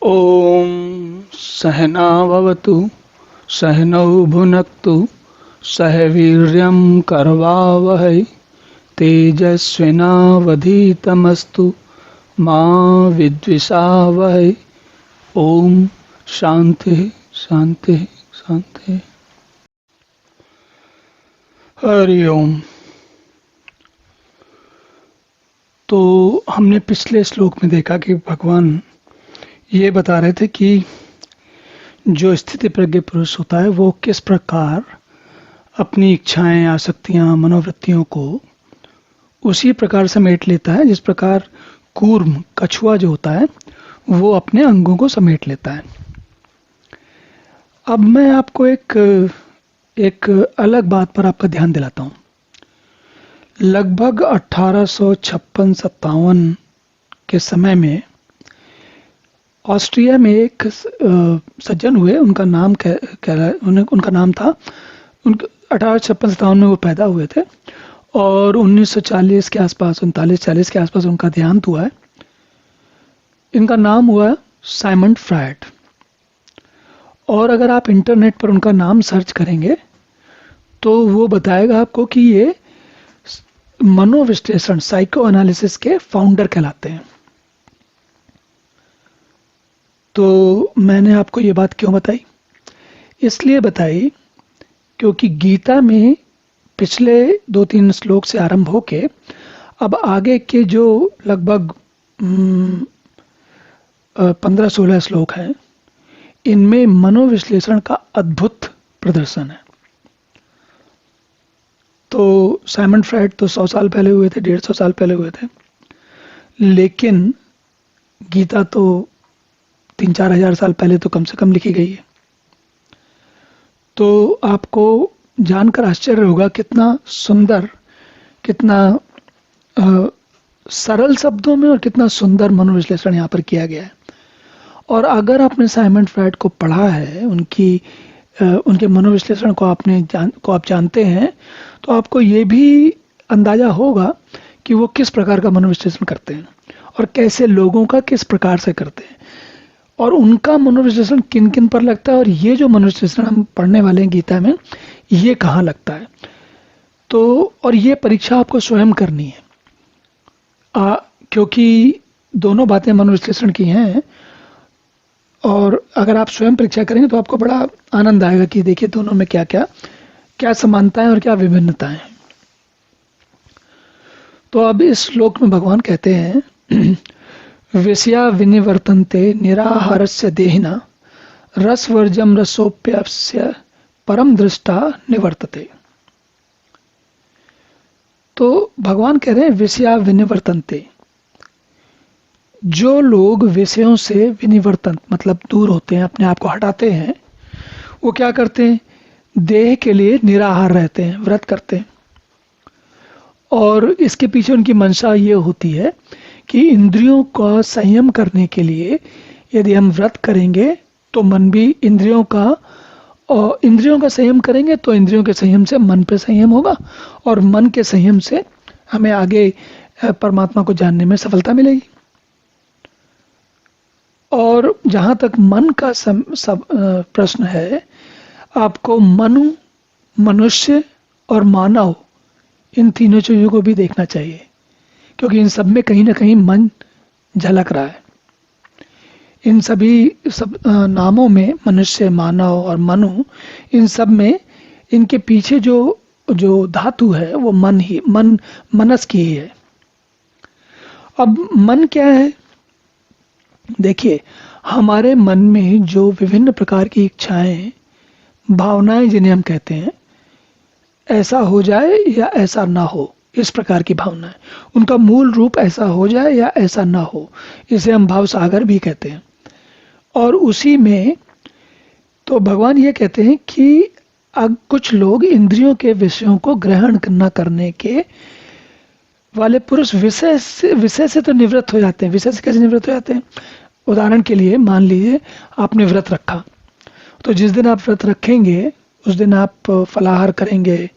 ॐ सहना भवतु सहनौ भुनक्तु सह वीर्यं करवावहै तेजस्विनावधीतमस्तु मा विद्विषावहै। ओम शांति शांति शांति। हरि ओम। तो हमने पिछले श्लोक में देखा कि भगवान ये बता रहे थे कि जो स्थिति प्रज्ञ पुरुष होता है वो किस प्रकार अपनी इच्छाएं, आसक्तियां, मनोवृत्तियों को उसी प्रकार समेट लेता है जिस प्रकार कूर्म, कछुआ जो होता है वो अपने अंगों को समेट लेता है। अब मैं आपको एक अलग बात पर आपका ध्यान दिलाता हूं। लगभग 1856-57 के समय में ऑस्ट्रिया में एक सज्जन हुए। उनका नाम उनका नाम था, 1856-57 में वो पैदा हुए थे और 1940 के आसपास, 39-40 के आसपास उनका देहांत हुआ है। इनका नाम हुआ साइमंड फ्रायड। और अगर आप इंटरनेट पर उनका नाम सर्च करेंगे तो वो बताएगा आपको कि ये मनोविश्लेषण, साइको एनालिसिस के फाउंडर कहलाते हैं। तो मैंने आपको ये बात क्यों बताई? इसलिए बताई क्योंकि गीता में पिछले 2-3 श्लोक से आरंभ होके अब आगे के जो लगभग 15-16 श्लोक हैं, इनमें मनोविश्लेषण का अद्भुत प्रदर्शन है। तो साइमंड फ्रायड तो 100 साल पहले हुए थे, 150 साल पहले हुए थे, लेकिन गीता तो 3-4 हजार साल पहले तो कम से कम लिखी गई है। तो आपको जानकर आश्चर्य होगा कितना सुंदर, कितना सरल शब्दों में और कितना सुंदर मनोविश्लेषण यहाँ पर किया गया है। और अगर आपने साइमंड फ्रायड को पढ़ा है, उनके मनोविश्लेषण को आप जानते हैं, तो आपको ये भी अंदाजा होगा कि वो किस प्रकार का मनोविश्लेषण करते हैं और कैसे लोगों का किस प्रकार से करते हैं और उनका मनोविश्लेषण किन किन पर लगता है और ये जो मनोविश्लेषण हम पढ़ने वाले हैं गीता में, ये कहाँ लगता है। तो और ये परीक्षा आपको स्वयं करनी है, क्योंकि दोनों बातें मनोविश्लेषण की हैं और अगर आप स्वयं परीक्षा करेंगे तो आपको बड़ा आनंद आएगा कि देखिए दोनों में क्या क्या समानताएं और क्या विभिन्नताएं हैं। तो अब इस श्लोक में भगवान कहते हैं विषया विनिवर्तन्ते निराहारस्य देहिना रसवर्जम रसोप्यस्य परम दृष्टा निवर्तते। तो भगवान कह रहे हैं विषया विनिवर्तन्ते, जो लोग विषयों से विनिवर्तन मतलब दूर होते हैं, अपने आप को हटाते हैं, वो क्या करते हैं? देह के लिए निराहार रहते हैं, व्रत करते हैं। और इसके पीछे उनकी मंशा ये होती है कि इंद्रियों का संयम करने के लिए यदि हम व्रत करेंगे तो मन भी इंद्रियों का संयम करेंगे तो इंद्रियों के संयम से मन पे संयम होगा और मन के संयम से हमें आगे परमात्मा को जानने में सफलता मिलेगी। और जहाँ तक मन का प्रश्न है, आपको मनुष्य और मानव, इन तीनों चीज़ों को भी देखना चाहिए, क्योंकि इन सब में कहीं ना कहीं मन झलक रहा है। इन सब नामों में मनुष्य, मानव और मनु, इन सब में इनके पीछे जो धातु है वो मनस की ही है। अब मन क्या है? देखिए, हमारे मन में जो विभिन्न प्रकार की इच्छाएं, भावनाएं जिन्हें हम कहते हैं, ऐसा हो जाए या ऐसा ना हो, इस प्रकार की भावनाएं, उनका मूल रूप ऐसा हो जाए या ऐसा ना हो, इसे हम भाव सागर भी कहते हैं। और उसी में तो भगवान ये कहते हैं कि अब कुछ लोग इंद्रियों के विषयों को ग्रहण न करने के वाले पुरुष विषय से तो निवृत्त हो जाते हैं। विषय से कैसे निवृत्त हो जाते हैं? उदाहरण के लिए मान लीजिए आपने व्रत रखा, तो जिस दिन आप व्रत रखेंगे उस दिन आप फलाहार करेंगे,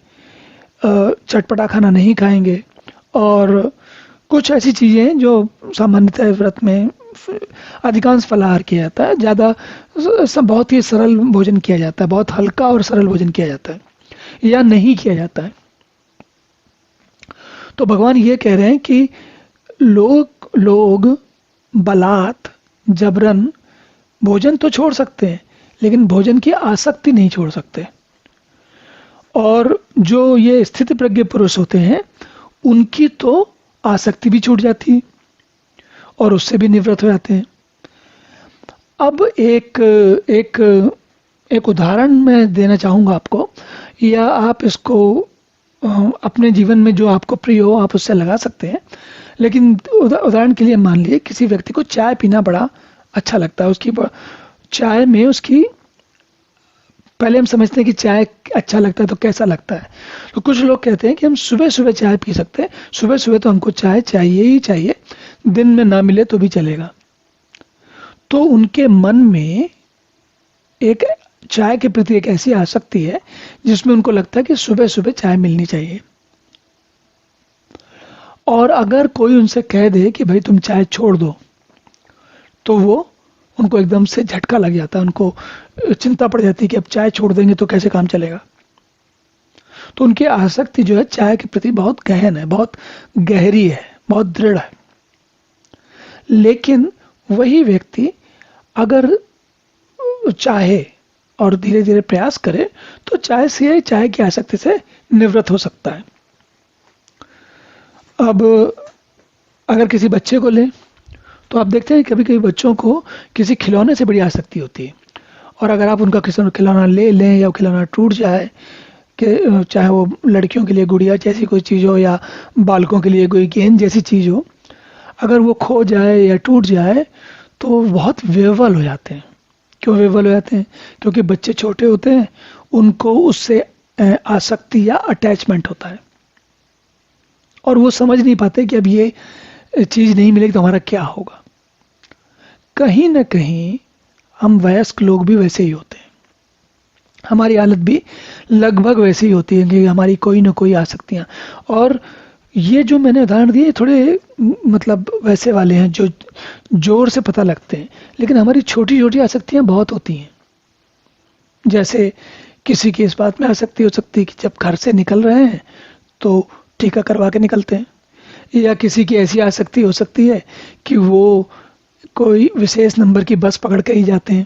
चटपटा खाना नहीं खाएंगे और कुछ ऐसी चीज़ें जो सामान्यतः व्रत में अधिकांश फलाहार किया जाता है, ज़्यादा बहुत ही सरल भोजन किया जाता है, बहुत हल्का और सरल भोजन किया जाता है या नहीं किया जाता है। तो भगवान ये कह रहे हैं कि लोग बलात् जबरन भोजन तो छोड़ सकते हैं, लेकिन भोजन की आसक्ति नहीं छोड़ सकते। और जो ये स्थित प्रज्ञ पुरुष होते हैं, उनकी तो आसक्ति भी छूट जाती है और उससे भी निवृत्त हो जाते हैं। अब एक उदाहरण मैं देना चाहूँगा आपको, या आप इसको अपने जीवन में जो आपको प्रिय हो आप उससे लगा सकते हैं। लेकिन उदाहरण के लिए मान लीजिए किसी व्यक्ति को चाय पीना बड़ा अच्छा लगता है, उसकी चाय में उसकी, पहले हम समझते हैं कि चाय अच्छा लगता है तो कैसा लगता है। तो कुछ लोग कहते हैं कि हम सुबह सुबह चाय पी सकते हैं, सुबह सुबह तो हमको चाय चाहिए ही चाहिए, दिन में ना मिले तो भी चलेगा। तो उनके मन में एक चाय के प्रति एक ऐसी आसक्ति है जिसमें उनको लगता है कि सुबह सुबह चाय मिलनी चाहिए। और अगर कोई उनसे कह दे कि भाई तुम चाय छोड़ दो, तो वो उनको एकदम से झटका लग जाता है, उनको चिंता पड़ जाती है कि अब चाय छोड़ देंगे तो कैसे काम चलेगा। तो उनकी आसक्ति जो है चाय के प्रति बहुत गहन है, बहुत गहरी है, बहुत दृढ़ है। लेकिन वही व्यक्ति अगर चाहे और धीरे धीरे प्रयास करे तो चाय की आसक्ति से निवृत्त हो सकता है। अब अगर किसी बच्चे को लें तो आप देखते हैं कभी कभी बच्चों को किसी खिलौने से बड़ी आसक्ति होती है, और अगर आप उनका किसी खिलौना ले लें या खिलौना टूट जाए, कि चाहे वो लड़कियों के लिए गुड़िया जैसी कोई चीज़ हो या बालकों के लिए कोई गेंद जैसी चीज़ हो, अगर वो खो जाए या टूट जाए तो वो बहुत विह्वल हो जाते हैं। क्यों विह्वल हो जाते हैं? क्योंकि बच्चे छोटे होते हैं, उनको उससे आसक्ति या अटैचमेंट होता है, और वो समझ नहीं पाते कि अब ये चीज़ नहीं मिलेगी तो हमारा क्या होगा। कहीं ना कहीं हम वयस्क लोग भी वैसे ही होते हैं, हमारी हालत भी लगभग वैसी ही होती है कि हमारी कोई ना कोई आसक्तियाँ। और ये जो मैंने उदाहरण दिए थोड़े मतलब वैसे वाले हैं जो जोर से पता लगते हैं, लेकिन हमारी छोटी छोटी आसक्तियाँ बहुत होती हैं। जैसे किसी की इस बात में आसक्ति हो सकती है कि जब घर से निकल रहे हैं तो टीका करवा के निकलते हैं, या किसी की ऐसी आसक्ति हो सकती है कि वो कोई विशेष नंबर की बस पकड़ के ही जाते हैं।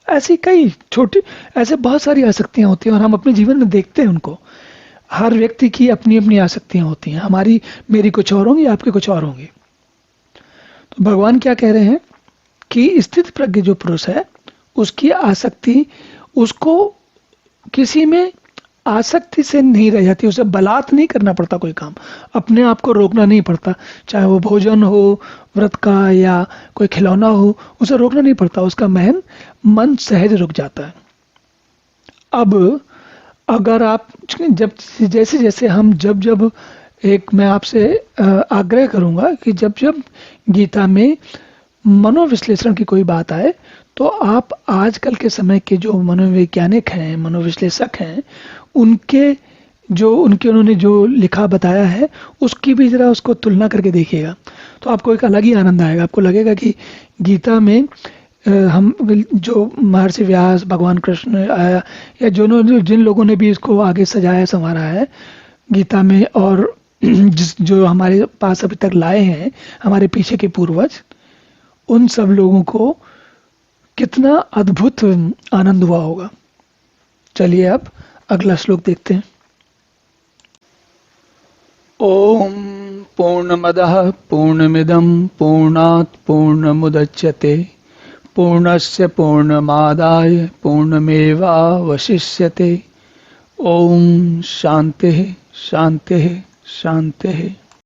ऐसी कई छोटी, ऐसे बहुत सारी आसक्तियाँ होती हैं और हम अपने जीवन में देखते हैं उनको। हर व्यक्ति की अपनी अपनी आसक्तियाँ होती हैं, मेरी कुछ और होंगी, आपकी कुछ और होंगी। तो भगवान क्या कह रहे हैं कि स्थित प्रज्ञ जो पुरुष है उसकी आसक्ति, उसको किसी में आसक्ति से नहीं रह जाती, उसे बलात् नहीं करना पड़ता कोई काम, अपने आप को रोकना नहीं पड़ता, चाहे वो भोजन हो व्रत का या कोई खिलौना हो, उसे रोकना नहीं पड़ता, उसका मन सहज रुक जाता है। अब अगर आप जैसे जैसे हम जब मैं आपसे आग्रह करूंगा कि जब गीता में मनोविश्लेषण की कोई बात आए तो आप आजकल के समय के जो मनोवैज्ञानिक हैं, मनोविश्लेषक हैं, उन्होंने जो लिखा बताया है उसकी भी जरा उसको तुलना करके देखिएगा, तो आपको एक अलग ही आनंद आएगा। आपको लगेगा कि गीता में हम जो महर्षि व्यास, भगवान कृष्ण आया, या जिन लोगों ने भी इसको आगे सजाया संवारा है गीता में, और जो हमारे पास अभी तक लाए हैं हमारे पीछे के पूर्वज, उन सब लोगों को कितना अद्भुत आनंद हुआ होगा। चलिए अब अगला श्लोक देखते हैं। ओम पूर्णमदः पूर्णमिदं पूर्णात् पूर्णमुदच्यते पूर्णस्य पूर्णमादाय पूर्णमेवावशिष्यते। ओम शांति शांति शांति।